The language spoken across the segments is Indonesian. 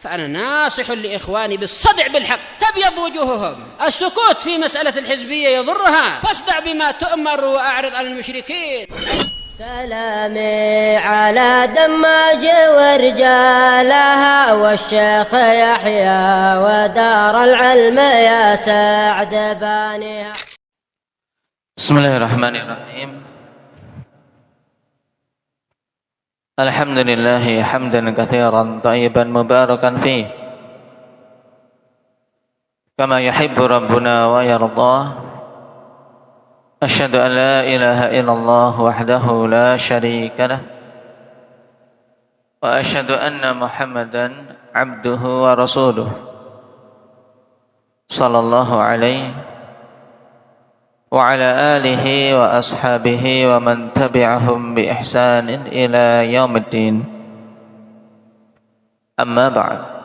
فأنا ناصح لإخواني بالصدع بالحق تبيض وجوههم. السكوت في مسألة الحزبية يضرها، فاصدع بما تؤمر وأعرض عن المشركين. سلامي على دماج ورجالها والشيخ يحيى ودار العلم يا سعد بانيها. بسم الله الرحمن الرحيم. الحمد لله حمدا كثيرا طيبا مباركا فيه كما يحب ربنا ويرضاه. أشهد أن لا إله إلا الله وحده لا شريك له، وأشهد أن محمدا عبده ورسوله صلى الله عليه وعلى آله وأصحابه ومن تبعهم بإحسان إلى يوم الدين. أما بعد.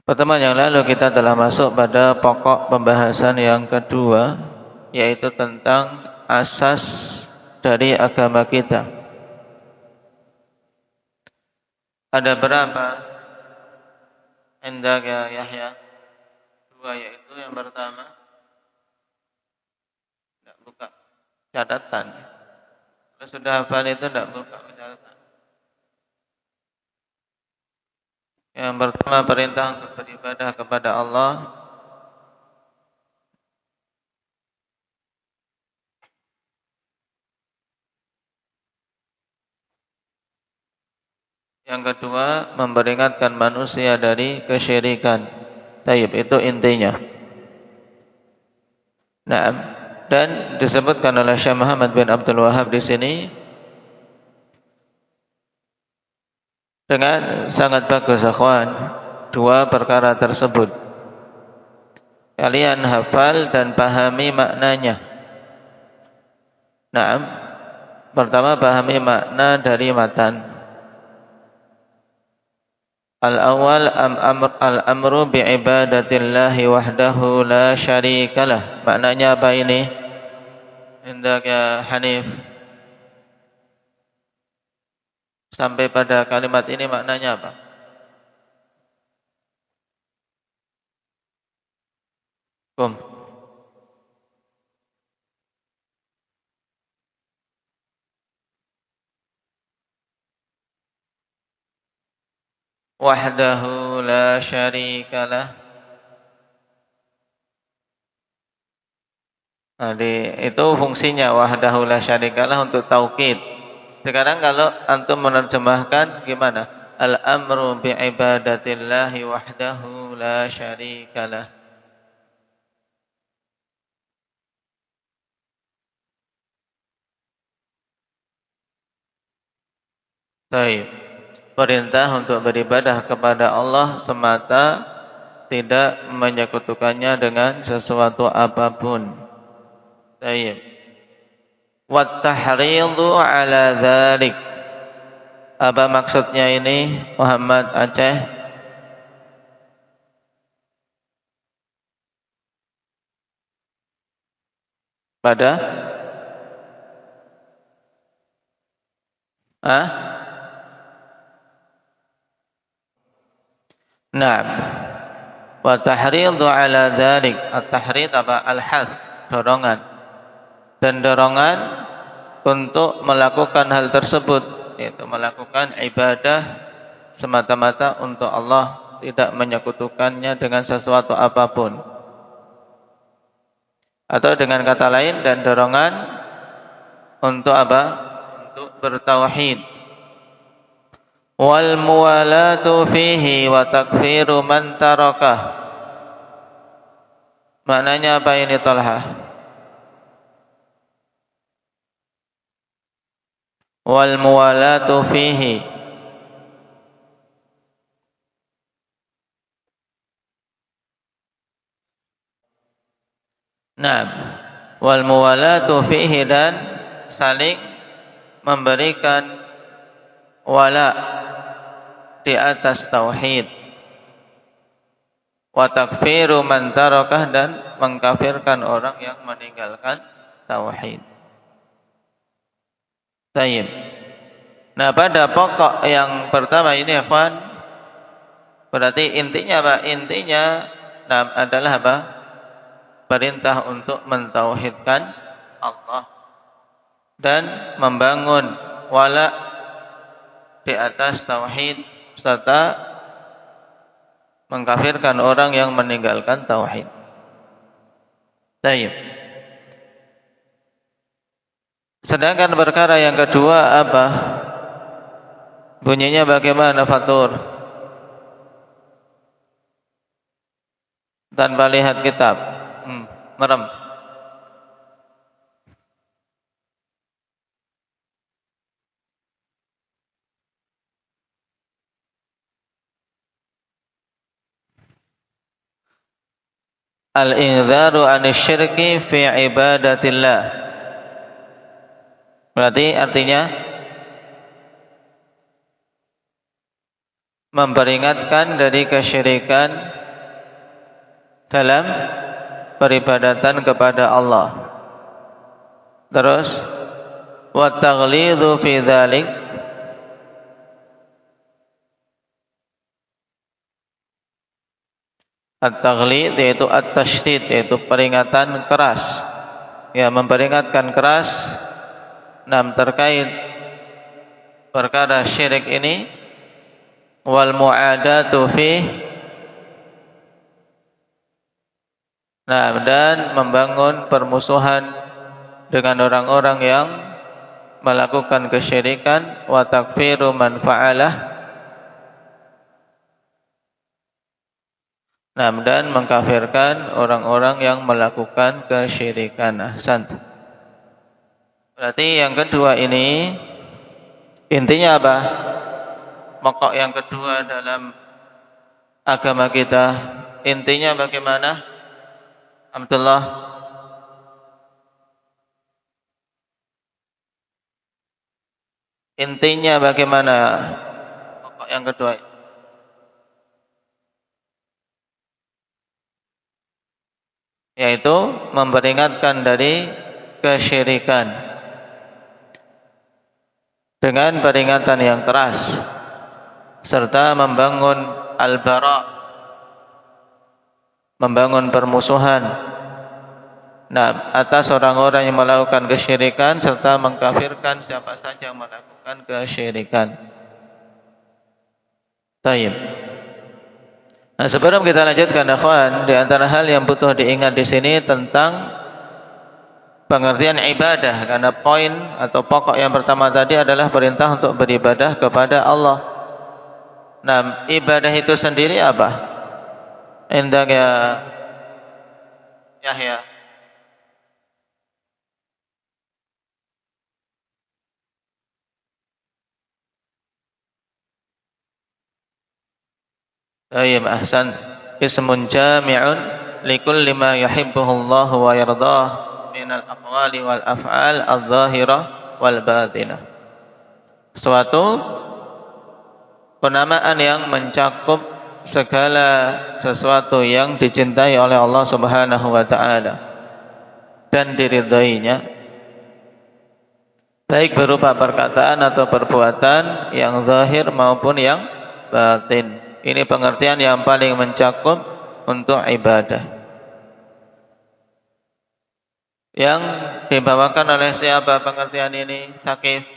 Pertemuan yang lalu kita telah masuk pada pokok pembahasan yang kedua, yaitu tentang asas dari agama kita. Ada berapa? Hendak ya Yahya? Dua, yaitu yang pertama, tidak buka catatan. Kalau sudah hafal itu tidak buka catatan. Yang pertama, perintah untuk beribadah kepada Allah. Yang kedua, memperingatkan manusia dari kesyirikan. Taib, itu intinya. Nah, dan disebutkan oleh Syekh Muhammad bin Abdul Wahhab di sini dengan sangat bagus, akhwan, dua perkara tersebut. Kalian hafal dan pahami maknanya. Nah, pertama pahami makna dari matan. Al-awwal al-amru bi'ibadatillahi wahdahu la syarikalah. Maknanya apa ini? Hendak ya Hanif. Sampai pada kalimat ini maknanya apa? Kum. Wahdahu la syarikalah. Jadi itu fungsinya wahdahu la syarikalah untuk taukid. Sekarang kalau antum menerjemahkan gimana? Al-amru bi'ibadatillahi wahdahu la syarikalah. Baik. Perintah untuk beribadah kepada Allah semata, tidak menyekutukannya dengan sesuatu apapun. Baik. Wat tahridhu ala dzalik. Apa maksudnya ini, Muhammad Aceh? Pada Naam. Wa tahridhu ala dzalik. At-tahrid apa? Al-hath, dorongan. Dan dorongan untuk melakukan hal tersebut, yaitu melakukan ibadah semata-mata untuk Allah, tidak menyekutukannya dengan sesuatu apapun. Atau dengan kata lain, dan dorongan untuk apa? Untuk bertauhid. Wal muwalatu fihi wa takfiru man tarakah. Maknanya apa ini, Talha? Wal muwalatu fihi. Naam. Wal muwalatu fihi, dan saling memberikan wala di atas tauhid. Wa takfiru man tarakah, dan mengkafirkan orang yang meninggalkan tauhid. Tayyib. Nah, pada pokok yang pertama ini, ikhwan, berarti intinya apa? Intinya adalah apa? Perintah untuk mentauhidkan Allah dan membangun wala di atas tauhid serta mengkafirkan orang yang meninggalkan tauhid. Baik. Sedangkan perkara yang kedua apa? Bunyinya bagaimana, Fatur? Tanpa lihat kitab. Merem. Al-inzaru anisyirki fi ibadatillah. Berarti artinya memperingatkan dari kesyirikan dalam peribadatan kepada Allah. Terus wa taghlidhu fi dzalik, at-taghlid yaitu at-tasydid, yaitu peringatan keras. Ya, memperingatkan keras terkait perkara syirik ini, wal mu'adatu fi, dan membangun permusuhan dengan orang-orang yang melakukan kesyirikan, wa takfiru man fa'alah, dan mengkafirkan orang-orang yang melakukan kesyirikan. Ahsan. Berarti yang kedua ini intinya apa? Pokok yang kedua dalam agama kita intinya bagaimana? Abdullah. Intinya bagaimana? Pokok yang kedua. Yaitu memperingatkan dari kesyirikan dengan peringatan yang keras serta membangun al-bara, membangun permusuhan atas orang-orang yang melakukan kesyirikan serta mengkafirkan siapa saja yang melakukan kesyirikan. Baik. Nah, sebelum kita lanjutkan, ikhwan, di antara hal yang butuh diingat di sini tentang pengertian ibadah, karena poin atau pokok yang pertama tadi adalah perintah untuk beribadah kepada Allah. Nah, ibadah itu sendiri apa? Indah ya Yahya. Tayyib, ahsan. Ismun jami'un likulli ma yuhibbuhu Allah wa yardah minal aqwali wal af'al adh-dhahirah wal batinah. Suatu penamaan yang mencakup segala sesuatu yang dicintai oleh Allah Subhanahu wa taala dan diridainya, baik berupa perkataan atau perbuatan yang zahir maupun yang batin. Ini pengertian yang paling mencakup untuk ibadah. Yang dibawakan oleh siapa pengertian ini? Sakif.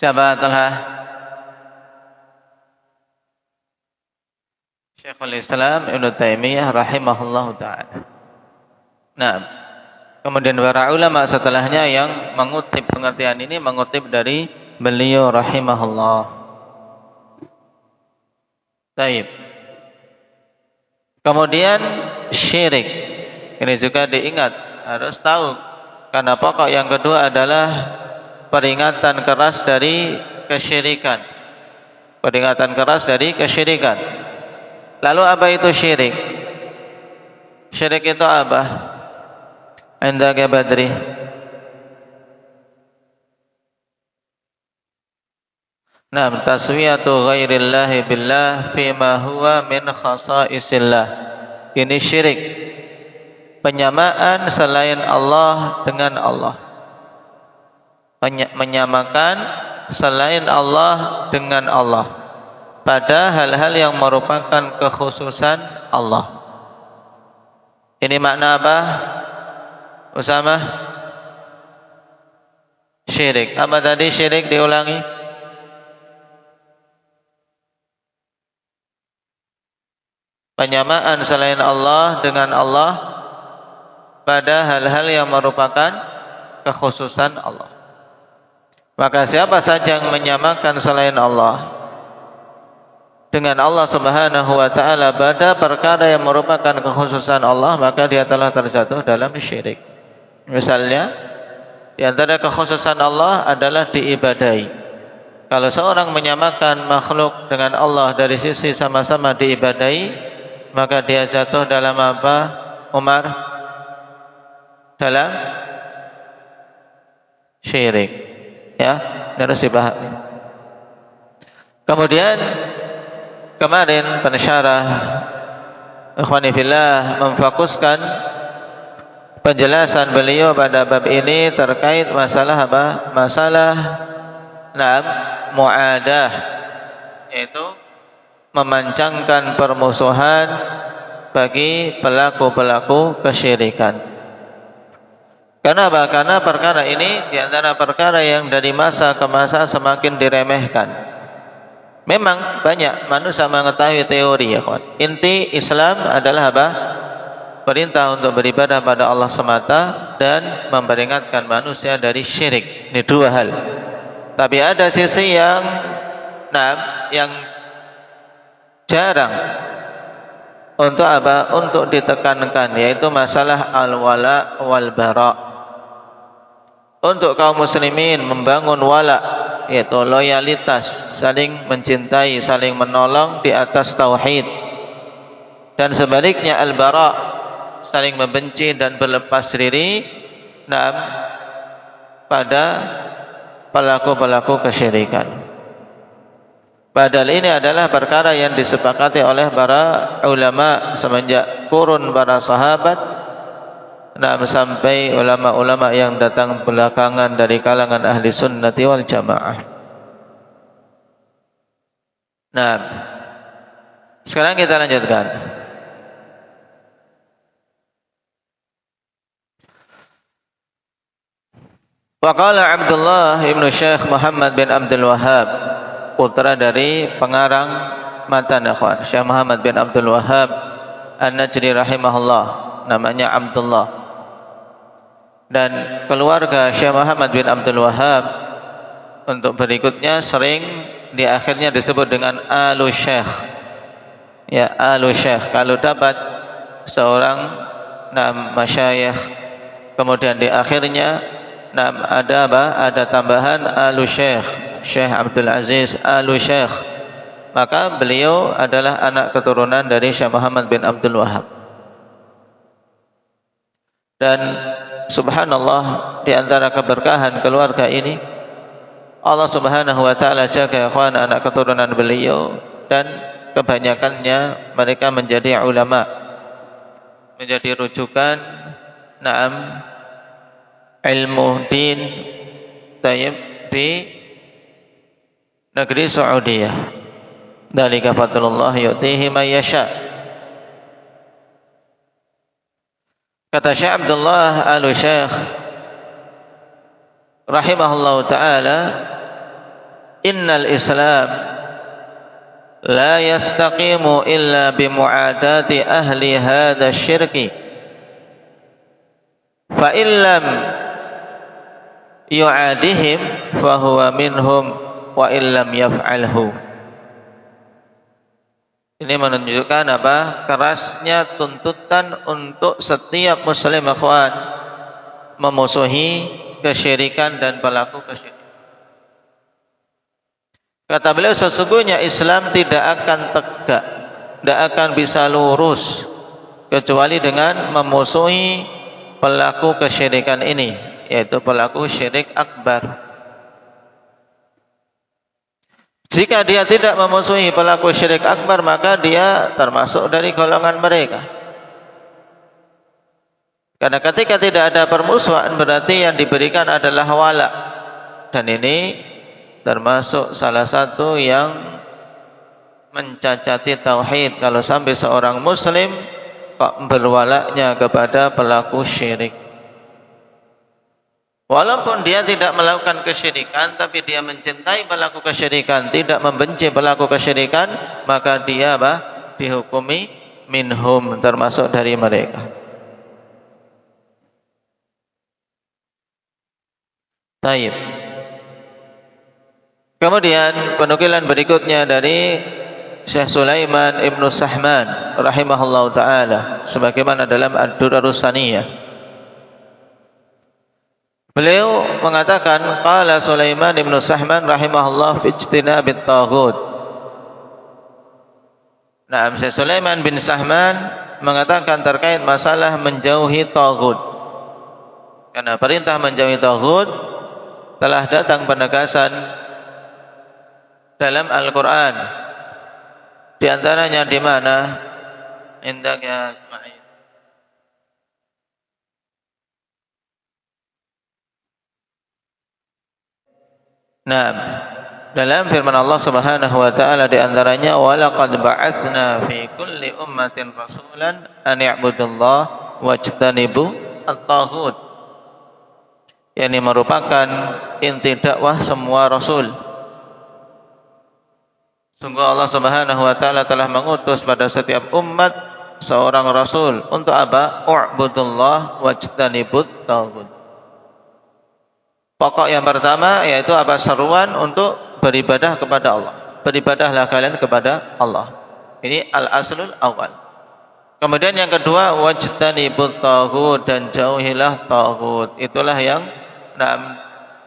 Siapa telah? Syekhul Islam Ibnu Taimiyah rahimahullahu taala. Nah, kemudian para ulama setelahnya yang mengutip pengertian ini mengutip dari beliau rahimahullah. Baik. Kemudian syirik. Ini juga diingat, harus tahu. Karena pokok yang kedua adalah peringatan keras dari kesyirikan. Peringatan keras dari kesyirikan. Lalu apa itu syirik? Syirik itu apa? Indaka Badri. Naam, taswiyatu ghairillahi billah fima huwa min khasaisillah. Ini syirik. Penyamaan selain Allah dengan Allah. Menyamakan selain Allah dengan Allah pada hal-hal yang merupakan kekhususan Allah. Ini makna apa? Usama? Syirik. Apa tadi syirik, diulangi? Penyamaan selain Allah dengan Allah pada hal-hal yang merupakan kekhususan Allah. Maka siapa saja yang menyamakan selain Allah dengan Allah Subhanahu wa taala pada perkara yang merupakan kekhususan Allah, maka dia telah terjatuh dalam syirik. Misalnya, di antara kekhususan Allah adalah diibadahi. Kalau seorang menyamakan makhluk dengan Allah dari sisi sama-sama diibadahi, maka dia jatuh dalam apa, Umar? Dalam syirik. Ya, harus dipahami. Kemudian kemarin pensyarah Ikhwani fillah memfokuskan penjelasan beliau pada bab ini terkait masalah apa? Masalah mu'adah, yaitu memancangkan permusuhan bagi pelaku-pelaku kesyirikan. Kenapa? Karena perkara ini di antara perkara yang dari masa ke masa semakin diremehkan. Memang banyak manusia mengetahui teori, ya kawan. Inti Islam adalah apa? Perintah untuk beribadah pada Allah semata dan memperingatkan manusia dari syirik. Ini dua hal. Tapi ada sisi yang jarang untuk apa? Untuk ditekankan, yaitu masalah al-wala wal bara. Untuk kaum muslimin membangun wala, yaitu loyalitas, saling mencintai, saling menolong di atas tauhid. Dan sebaliknya al-bara, saling membenci dan berlepas diri pada pelaku-pelaku kesyirikan. Padahal ini adalah perkara yang disepakati oleh para ulama semenjak kurun para sahabat sampai ulama-ulama yang datang belakangan dari kalangan ahli sunnati wal jamaah. Nah, sekarang kita lanjutkan. Waqala Abdullah ibn Syekh Muhammad bin Abdul Wahhab, putra dari pengarang matan akhwan Syekh Muhammad bin Abdul Wahhab An-Najdi rahimahullah, namanya Abdullah. Dan keluarga Syekh Muhammad bin Abdul Wahhab untuk berikutnya sering di akhirnya disebut dengan Alu Syekh. Ya, Alu Syekh. Kalau dapat seorang masyayikh kemudian di akhirnya ada apa? Ada tambahan Alu Syekh, Syekh Abdul Aziz Alu Syekh, maka beliau adalah anak keturunan dari Syekh Muhammad bin Abdul Wahhab. Dan subhanallah, di antara keberkahan keluarga ini Allah Subhanahu wa taala jaga ikhwan anak keturunan beliau, dan kebanyakannya mereka menjadi ulama, menjadi rujukan ilmu din di negeri Saudiyah. Dzalika fadlullah yu'tihi man yasha. Kata Syekh Abdullah Alu Syekh rahimahullahu taala, innal Islam la yastaqimu illa bimu'adati ahli hadha syirki, fa illam yu'adihim fahuwa minhum wa illam yaf'alhu. Ini menunjukkan apa? Kerasnya tuntutan untuk setiap muslim ikhwan memusuhi kesyirikan dan pelaku kesyirikan. Kata beliau, sesungguhnya Islam tidak akan tegak, tidak akan bisa lurus kecuali dengan memusuhi pelaku kesyirikan ini, yaitu pelaku syirik akbar. Jika dia tidak memusuhi pelaku syirik akbar, maka dia termasuk dari golongan mereka. Karena ketika tidak ada permusuhan, berarti yang diberikan adalah wala. Dan ini termasuk salah satu yang mencacati tauhid, kalau sampai seorang muslim kok berwalaknya kepada pelaku syirik. Walaupun dia tidak melakukan kesyirikan, tapi dia mencintai pelaku kesyirikan, tidak membenci pelaku kesyirikan, maka dia dihukumi minhum, termasuk dari mereka. Taib. Kemudian penukilan berikutnya dari Syekh Sulaiman Ibn Sahman rahimahullahu ta'ala, sebagaimana dalam Ad-Durarus Saniyah. Beliau mengatakan, qala Sulaiman Ibn Sahman rahimahullah fi ijtinabit taghut. Nah, Syekh Sulaiman bin Sahman mengatakan terkait masalah menjauhi taghut. Karena perintah menjauhi taghut telah datang penegasan dalam Al-Quran. Di antaranya di mana? Indak ya Ismail. Nah, dalam firman Allah Subhanahu wa taala di antaranya, wa laqad ba'atsna fi kulli ummatin rasulan an i'budullaha wajtanibu at-taghut. Yang ini merupakan inti dakwah semua rasul. Sungguh Allah Subhanahu wa taala telah mengutus pada setiap umat seorang rasul untuk apa? U'budullah wajtanibut taghut. Pokok yang pertama yaitu apa? Seruan untuk beribadah kepada Allah. Beribadahlah kalian kepada Allah. Ini al-aslul awal. Kemudian yang kedua, wajtanibut taghut, dan jauhilah taghut. Itulah yang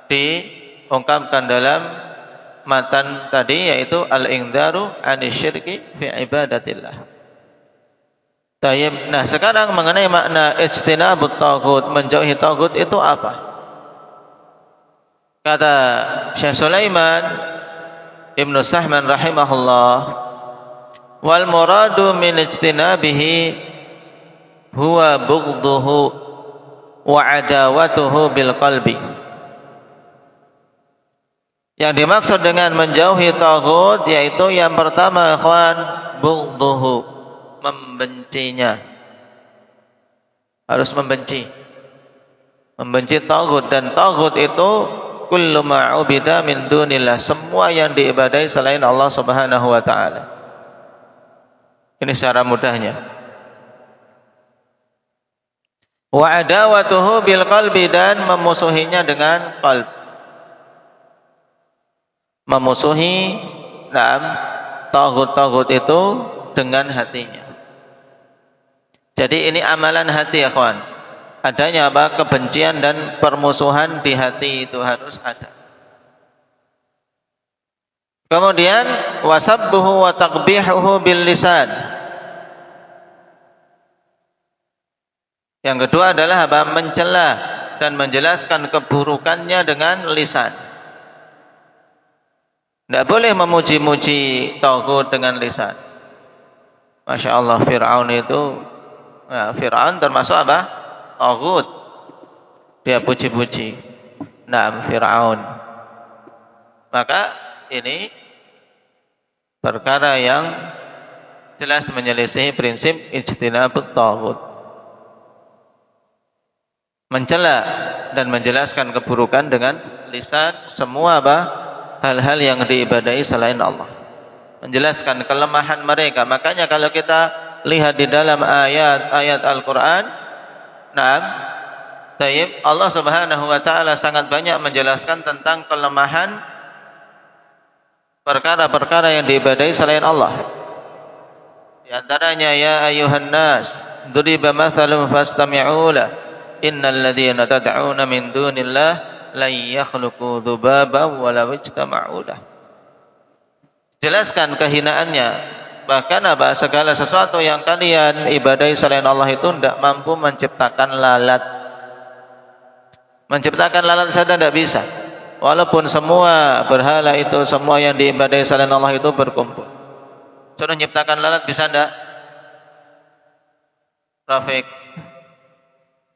diungkapkan dalam matan tadi, yaitu al-ingdaru anisyirki fi ibadatillah. Tayyib. Nah, sekarang mengenai makna ijtinabut taghut, menjauhi taghut itu apa? Kata Syekh Sulaiman Ibn Sahman rahimahullah, wal muradu min ijtinabihi huwa bughdhuhu wa adawatuhu bil qalbi. Yang dimaksud dengan menjauhi taghut yaitu yang pertama, ikhwan, bughdhuhu, membencinya. Harus membenci taghut. Dan taghut itu kullu ma'ubida min dunillah, semua yang diibadai selain Allah Subhanahu wa taala. Ini secara mudahnya. Wa adawatuhu bil qalbi, dan memusuhinya dengan qalb. Memusuhi taghut itu dengan hatinya. Jadi ini amalan hati ya kawan. Adanya apa? Kebencian dan permusuhan di hati itu harus ada. Kemudian wasabbuhu wa taqbihuhu bil lisan. Yang kedua adalah apa? Mencela dan menjelaskan keburukannya dengan lisan. Tidak boleh memuji-muji taghut dengan lisan. Masya Allah, Fir'aun itu, Fir'aun termasuk apa? Taghut. Dia puji-puji. Nah, Fir'aun. Maka ini perkara yang jelas menyelisih prinsip ijtinabut taghut. Mencela dan menjelaskan keburukan dengan lisan semua apa? Hal-hal yang diibadai selain Allah. Menjelaskan kelemahan mereka. Makanya kalau kita lihat di dalam ayat-ayat Al-Quran, Allah Subhanahu wa taala sangat banyak menjelaskan tentang kelemahan perkara-perkara yang diibadai selain Allah. Di antaranya, ya ayuhan nas, duriba mathalun fastami'u lah, innal ladzina tad'una min dunillah lan yakhluqu dzubaban walau ijtama'u lah. Jelaskan kehinaannya. Bahkan apa? Segala sesuatu yang kalian ibadai selain Allah itu tidak mampu menciptakan lalat. Menciptakan lalat saja tidak bisa. walaupun semua berhala itu, semua yang diibadahi selain Allah itu berkumpul. Suruh nyiptakan lalat bisa enggak? Rafiq,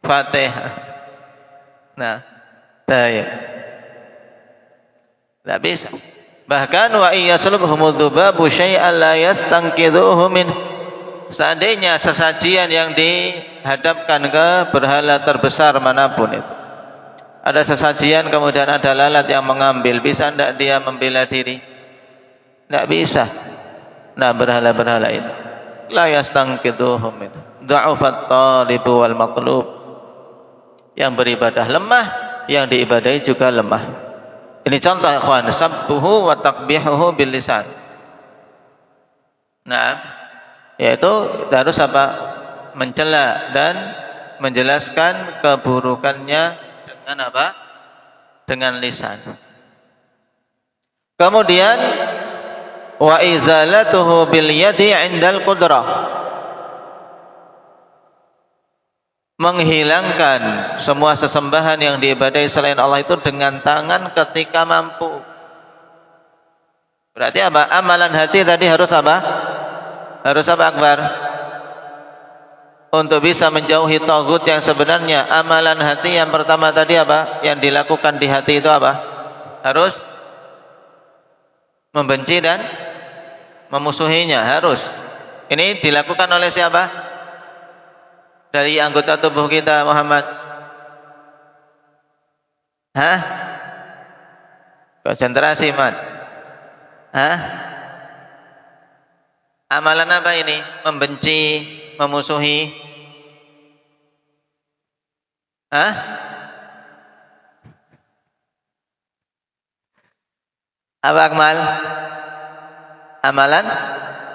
Fatih. Nah, tayyib. Tidak bisa. Bahkan wa iyaslubhumud dzubabu syai'an la yastanqidhuhu min. Seandainya sesajian yang dihadapkan ke berhala terbesar manapun itu, ada sesajian kemudian ada lalat yang mengambil, bisa tidak dia membela diri? Tidak bisa. Nah, berhala-berhala itu la yastanqidhuhu min. Dha'ufat talibu wal maqlub. Yang beribadah lemah, yang diibadahi juga lemah. Ini contoh ikhwan, sabbuhu wa takbihuhu bil lisan. Nah, yaitu harus apa? Mencela dan menjelaskan keburukannya dengan apa? Dengan lisan. Kemudian wa izalatuhu bil yadi 'indal qudrah. Menghilangkan semua sesembahan yang diibadahi selain Allah itu dengan tangan ketika mampu. Berarti apa? Amalan hati tadi harus apa? Harus apa Akbar? Untuk bisa menjauhi tagut yang sebenarnya, amalan hati yang pertama tadi apa? Yang dilakukan di hati itu apa? Harus membenci dan memusuhinya, harus. Ini dilakukan oleh siapa? Dari anggota tubuh kita, Muhammad. Hah? Konsentrasi, Mat. Hah? Amalan apa ini? Membenci, memusuhi. Hah? Apa Akmal? Amalan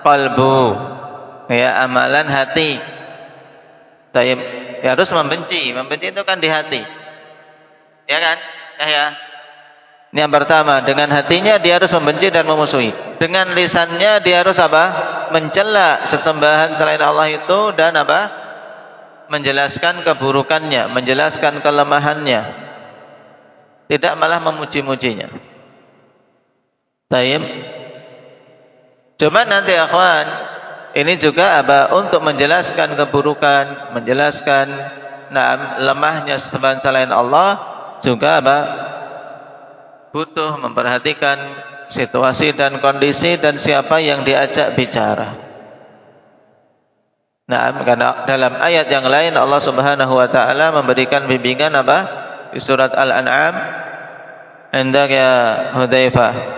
qalbu. Ya, amalan hati. Tayyib, ya harus membenci. Membenci itu kan di hati. Ya kan? Ya. Ini yang pertama, dengan hatinya dia harus membenci dan memusuhi. Dengan lisannya dia harus apa? Mencela sesembahan selain Allah itu dan apa? Menjelaskan keburukannya, menjelaskan kelemahannya. Tidak malah memuji-mujinya. Tayyib. Cuma nanti akhwan, ini juga apa? Untuk menjelaskan keburukan, menjelaskan lemahnya sesembahan selain Allah, juga apa? Butuh memperhatikan situasi dan kondisi dan siapa yang diajak bicara. Nah, karena dalam ayat yang lain Allah Subhanahu wa taala memberikan bimbingan apa? Di surat Al-An'am, "Indak ya Hudzaifah."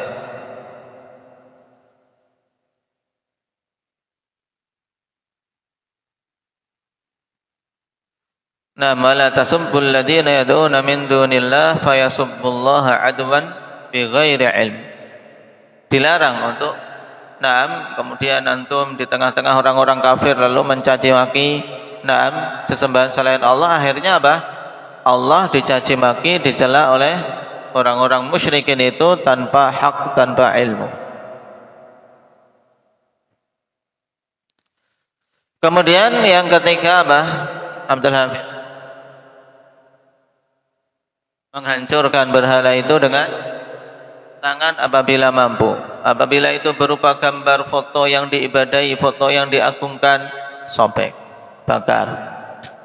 Nah, la tasubbul ladina yad'una min dunillah fayasubbullaha adwan bighairi ilm. Dilarang untuk kemudian antum di tengah-tengah orang-orang kafir lalu mencaci maki sesembahan selain Allah, akhirnya apa? Allah dicaci maki, dicela oleh orang-orang musyrikin itu tanpa hak, tanpa ilmu. Kemudian yang ketiga apa? Abdul Hamid, menghancurkan berhala itu dengan tangan apabila mampu. Apabila itu berupa gambar, foto yang diibadahi, foto yang diagungkan, sobek, bakar.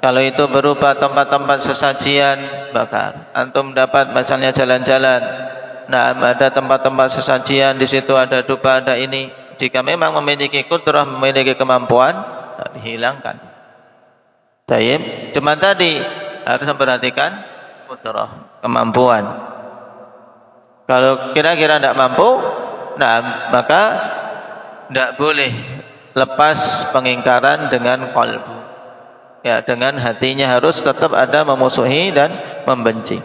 Kalau itu berupa tempat-tempat sesajian, bakar. Antum dapat misalnya jalan-jalan, ada tempat-tempat sesajian, di situ ada dupa, ada ini. Jika memang memiliki kudrah, memiliki kemampuan, dihilangkan. Tayyib. Cuma tadi harus memperhatikan kudrah, kemampuan. Kalau kira-kira tidak mampu, maka tidak boleh lepas pengingkaran dengan qalbu. Ya, dengan hatinya harus tetap ada memusuhi dan membenci.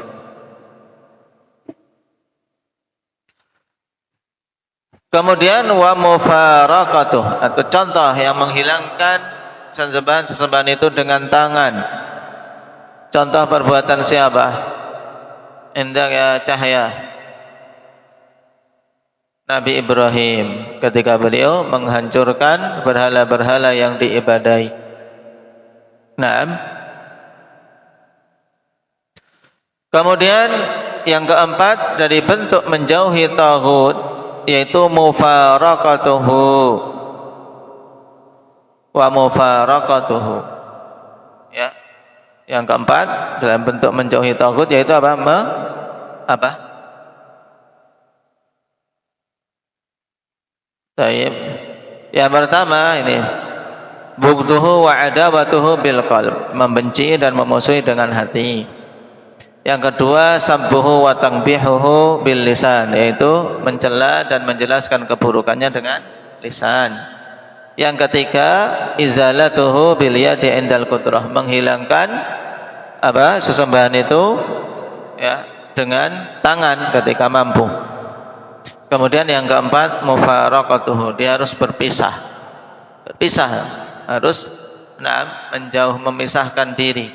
Kemudian wa mufaraqatuh, atau contoh yang menghilangkan sesembahan itu dengan tangan. Contoh perbuatan siapa? Indah ya cahaya Nabi Ibrahim ketika beliau menghancurkan berhala-berhala yang diibadahi. Kemudian yang keempat dari bentuk menjauhi taghut yaitu mufaraqatuhu wa mufaraqatuhu. Ya. Yang keempat dalam bentuk menjauhi taghut yaitu apa? Baik. Yang pertama ini bughduhu wa adawatuhu bil qalb, membenci dan memusuhi dengan hati. Yang kedua sabbuhu wa tanbihuhu bil lisan, yaitu mencela dan menjelaskan keburukannya dengan lisan. Yang ketiga izalatuhu bil yadi indal qudrah, menghilangkan sesembahan itu ya dengan tangan ketika mampu. Kemudian yang keempat mufaraqatuhu, dia harus berpisah, harus menjauh, memisahkan diri.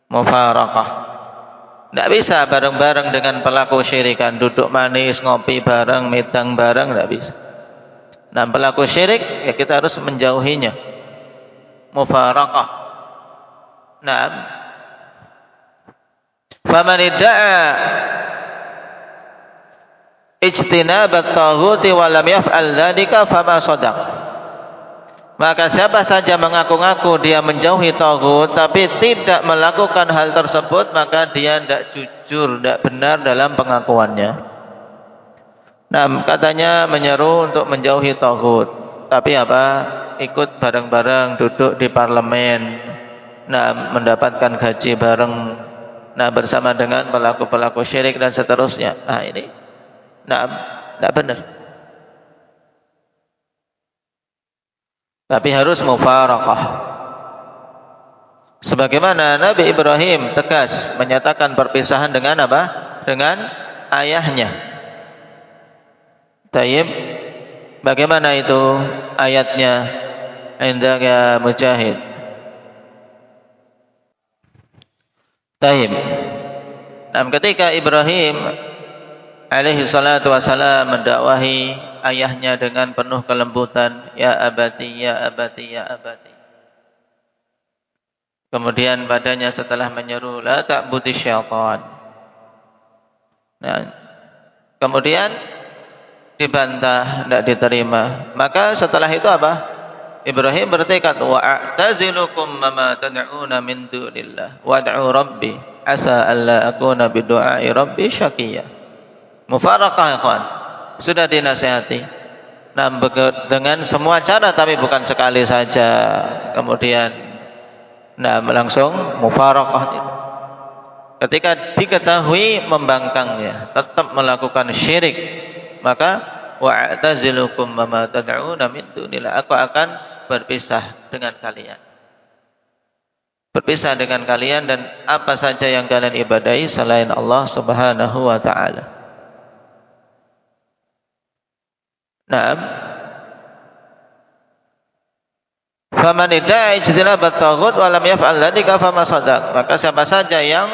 Mufaraqah, tidak bisa bareng-bareng dengan pelaku syirikan, duduk manis, ngopi bareng, medang bareng, tidak bisa. Nah, pelaku syirik ya kita harus menjauhinya. Mufaraqah. Nah, faman idda'a ijtinabat taghuti wa lam yaf'al dzalika fama shadaq. Maka siapa saja mengaku-ngaku dia menjauhi taghut tapi tidak melakukan hal tersebut, maka dia tidak jujur, tidak benar dalam pengakuannya. Nah, katanya menyeru untuk menjauhi taghut, tapi ikut bareng-bareng duduk di parlemen, mendapatkan gaji bareng, bersama dengan pelaku-pelaku syirik dan seterusnya. Nah, ini tidak benar. Tapi harus mufaraqah. Sebagaimana Nabi Ibrahim tegas menyatakan perpisahan dengan dengan ayahnya. Tayyib, bagaimana itu ayatnya? Indaka Mujahid. Tayyib. Ketika Ibrahim alaihi salatu wassalam mendakwahi ayahnya dengan penuh kelembutan, ya abati, ya abati, ya abati. Kemudian padanya setelah menyeru, la ta'budi syaitan. Nah, kemudian dibantah, tidak diterima. Maka setelah itu Ibrahim bertekad, wa a'tazilukum mama tad'una min dunillah wad'u rabbi asa alla akuna bidu'ai rabbi syaqiyya. Mufaraqah, ikhwan. Sudah dinasihati. Dengan semua cara, tapi bukan sekali saja. Kemudian langsung mufaraqah itu. Ketika diketahui membangkangnya, tetap melakukan syirik, maka wa'tazilukum mama tad'una min dunillah, aku akan berpisah dengan kalian. Berpisah dengan kalian dan apa saja yang kalian ibadahi selain Allah Subhanahu wa taala. Naam. Faman idda'a ijtinabat taghut wa lam yaf'al dzalika fama shadaq. Maka siapa saja yang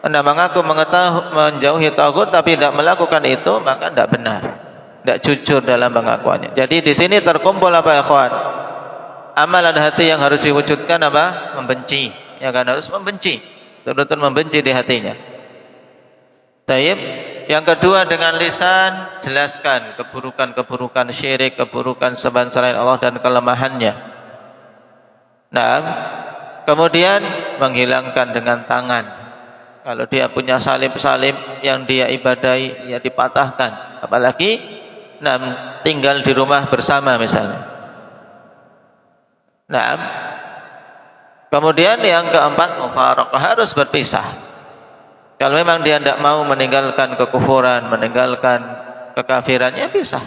mengaku menjauhi taghut tapi tidak melakukan itu, maka tidak benar, tidak jujur dalam pengakuannya. Jadi di sini terkumpul ikhwan? Amalan hati yang harus diwujudkan membenci. Ya kan, harus membenci. Betul-betul membenci di hatinya. Taib. Yang kedua, dengan lisan jelaskan keburukan-keburukan syirik, keburukan sembahan selain Allah dan kelemahannya. Nah, kemudian menghilangkan dengan tangan. Kalau dia punya salib-salib yang dia ibadahi, ya dipatahkan. Apalagi tinggal di rumah bersama misalnya. Nah, kemudian yang keempat, mufaraqah, harus berpisah. Kalau memang dia tidak mau meninggalkan kekufuran, meninggalkan kekafirannya, pisah.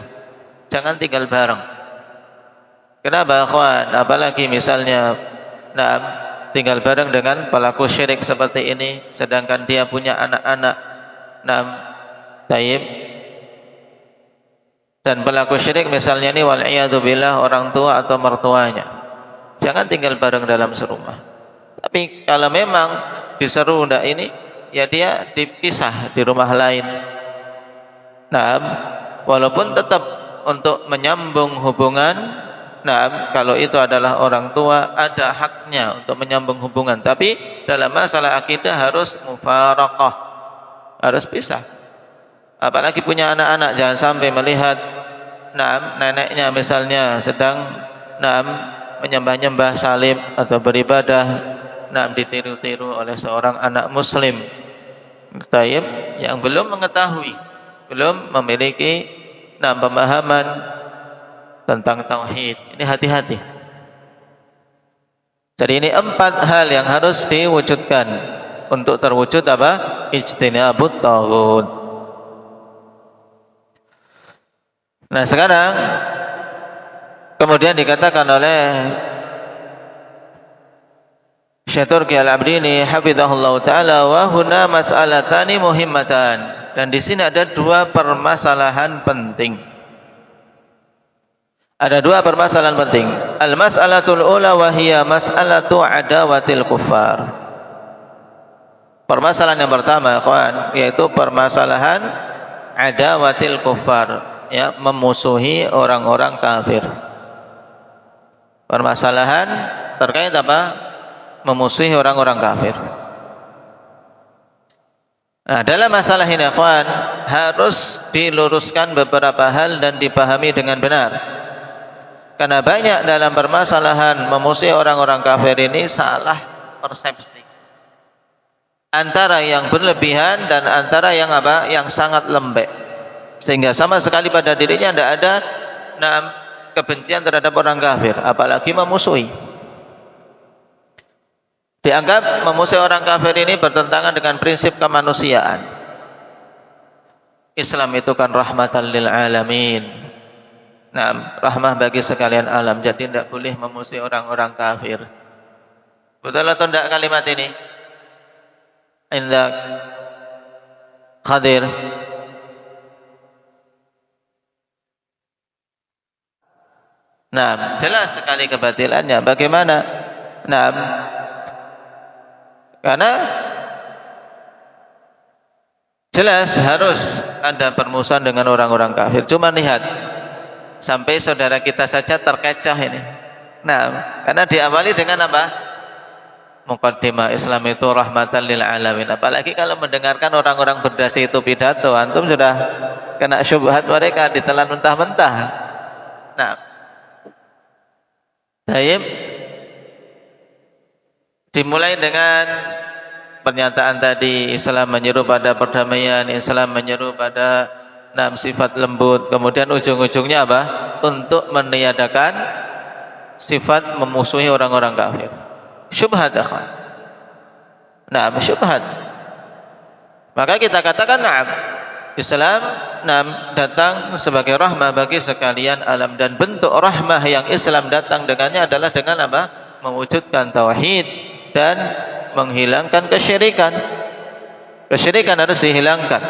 Jangan tinggal bareng. Kenapa, ikhwan? Apalagi misalnya tinggal bareng dengan pelaku syirik seperti ini, sedangkan dia punya anak-anak taib. Dan pelaku syirik misalnya ini wal'iyadzubillah orang tua atau mertuanya. Jangan tinggal bareng dalam serumah. Tapi kalau memang diseru ini, ya dia dipisah di rumah lain. Nah, walaupun tetap untuk menyambung hubungan. Nah, kalau itu adalah orang tua, ada haknya untuk menyambung hubungan. Tapi dalam masalah akidah harus mufaraqah. harus pisah. Apalagi punya anak-anak, jangan sampai melihat neneknya misalnya sedang menyembah-nyembah salib atau beribadah, ditiru-tiru oleh seorang anak muslim taib yang belum mengetahui, belum memiliki pemahaman tentang tauhid. Ini hati-hati. Jadi ini 4 hal yang harus diwujudkan untuk terwujud apa? Ijtinabut taghut. Nah, sekarang kemudian dikatakan oleh Syekh Turki Al-Abdini hafizahullah taala, wa huna mas'alatani muhimmatan, dan di sini ada 2 permasalahan penting. Ada 2 permasalahan penting. Al-mas'alatul ula wa hiya mas'alatu adawatil kuffar. Permasalahan yang pertama, kawan, yaitu permasalahan adawatil kuffar, ya, memusuhi orang-orang kafir. Permasalahan terkait apa? Memusuhi orang-orang kafir. Nah, dalam masalah ini, kawan, harus diluruskan beberapa hal dan dipahami dengan benar. Karena banyak dalam permasalahan memusuhi orang-orang kafir ini salah persepsi. Antara yang berlebihan dan antara yang apa? Yang sangat lembek. Sehingga sama sekali pada dirinya tidak ada kebencian terhadap orang kafir, apalagi memusuhi. Dianggap memusuhi orang kafir ini bertentangan dengan prinsip kemanusiaan. Islam itu kan rahmatan lil alamin. Rahmah bagi sekalian alam. Jadi tidak boleh memusuhi orang-orang kafir. Betul atau tidak kalimat ini? Indah Khadir. Jelas sekali kebatilannya. Bagaimana? Karena jelas harus ada permusuhan dengan orang-orang kafir. Cuma lihat, sampai saudara kita saja terkecoh ini. Karena diawali dengan apa? Muqaddimah Islam itu rahmatan lil alamin. Apalagi kalau mendengarkan orang-orang berdasi itu pidato, antum sudah kena syubhat mereka, ditelan mentah-mentah. Baik. Dimulai dengan pernyataan tadi, Islam menyeru pada perdamaian, Islam menyeru pada sifat lembut. Kemudian ujung-ujungnya apa? Untuk meniadakan sifat memusuhi orang-orang kafir. Syubhat, akhwan. Syubhat. Maka kita katakan Islam datang sebagai rahmah bagi sekalian alam, dan bentuk rahmah yang Islam datang dengannya adalah dengan apa? Mewujudkan tauhid dan menghilangkan kesyirikan. Kesyirikan harus dihilangkan.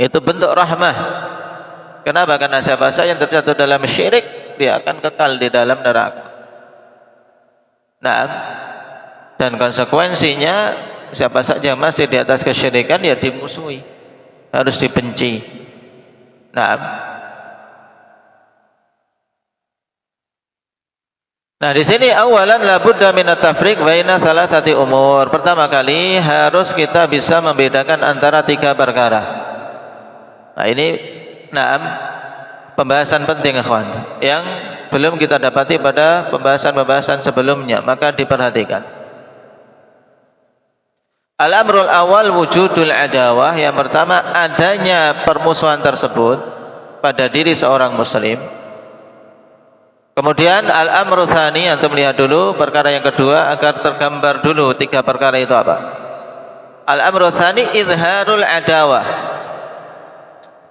Itu bentuk rahmah. Kenapa? Karena siapa saja yang terjatuh dalam syirik, dia akan kekal di dalam neraka. Dan konsekuensinya siapa saja yang masih di atas kesyirikan, dia dimusuhi, harus dibenci. Di sini awalan la budda min at-tafriq baina thalathati umur. Pertama kali harus kita bisa membedakan antara 3 perkara. Ini pembahasan penting, ikhwan, yang belum kita dapati pada pembahasan-pembahasan sebelumnya, maka diperhatikan. Al-amrul awal wujudul adawah. Yang pertama, adanya permusuhan tersebut pada diri seorang muslim. Kemudian al-amru tsani, antum lihat dulu perkara yang kedua agar tergambar dulu 3 perkara itu apa. Al-amru tsani izharul adawah,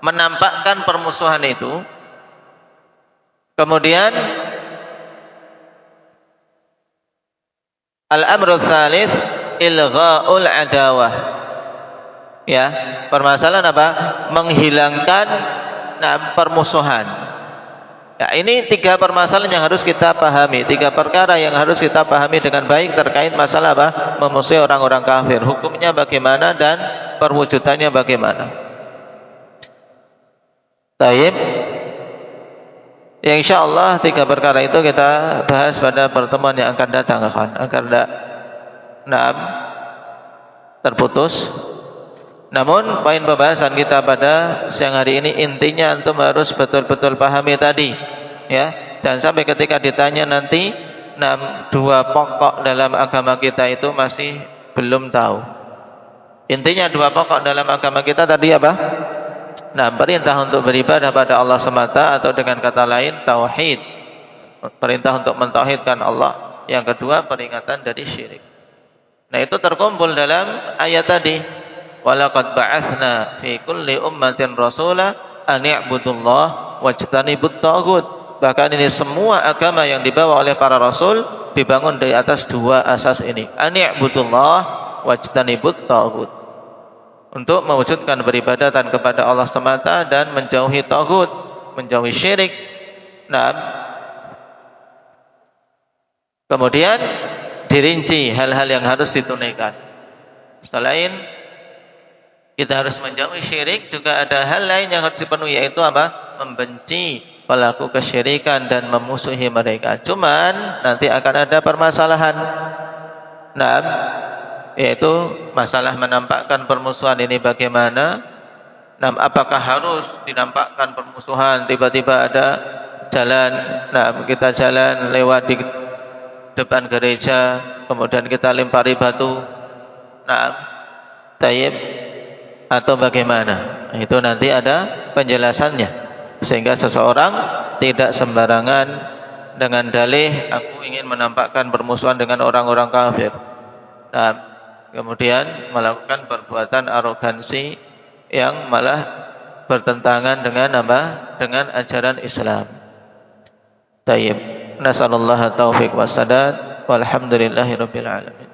menampakkan permusuhan itu. Kemudian al-amru tsalits ilghaul adawah. Ya, permasalahan apa? Menghilangkan permusuhan. Ya, ini 3 permasalahan yang harus kita pahami, 3 perkara yang harus kita pahami dengan baik terkait masalah apa? Memusuhi orang-orang kafir. Hukumnya bagaimana dan perwujudannya bagaimana? Baik. Ya, insyaallah 3 perkara itu kita bahas pada pertemuan yang akan datang, kawan, agar tidak terputus. Namun poin pembahasan kita pada siang hari ini intinya antum harus betul-betul pahami tadi, ya. Jangan sampai ketika ditanya nanti, dua pokok dalam agama kita itu masih belum tahu. Intinya dua pokok dalam agama kita tadi apa? Perintah untuk beribadah pada Allah semata, atau dengan kata lain tauhid. Perintah untuk mentauhidkan Allah. Yang kedua, peringatan dari syirik. Nah, itu terkumpul dalam ayat tadi. Walaqad ba'atsna fi kulli ummatin rasula an i'budullah wajtanibut taghut. Bahkan ini semua agama yang dibawa oleh para rasul dibangun di atas dua asas ini. An i'budullah wajtanibut taghut. Untuk mewujudkan beribadatan kepada Allah semata dan menjauhi taghut, menjauhi syirik. Nah, kemudian dirinci hal-hal yang harus ditunaikan. Selain kita harus menjauhi syirik, juga ada hal lain yang harus dipenuhi, yaitu apa? Membenci pelaku kesyirikan dan memusuhi mereka. Cuman nanti akan ada permasalahan. Nah, yaitu masalah menampakkan permusuhan ini bagaimana? Nah, apakah harus dinampakkan permusuhan? Tiba-tiba ada jalan, kita jalan lewat di depan gereja, kemudian kita lempari batu. Atau bagaimana? Itu nanti ada penjelasannya, sehingga seseorang tidak sembarangan dengan dalih aku ingin menampakkan permusuhan dengan orang-orang kafir, kemudian melakukan perbuatan arogansi yang malah bertentangan dengan apa? Dengan ajaran Islam. Tayyib. Nasallallahu taufiq wassadad. Walhamdulillahirabbil alamin.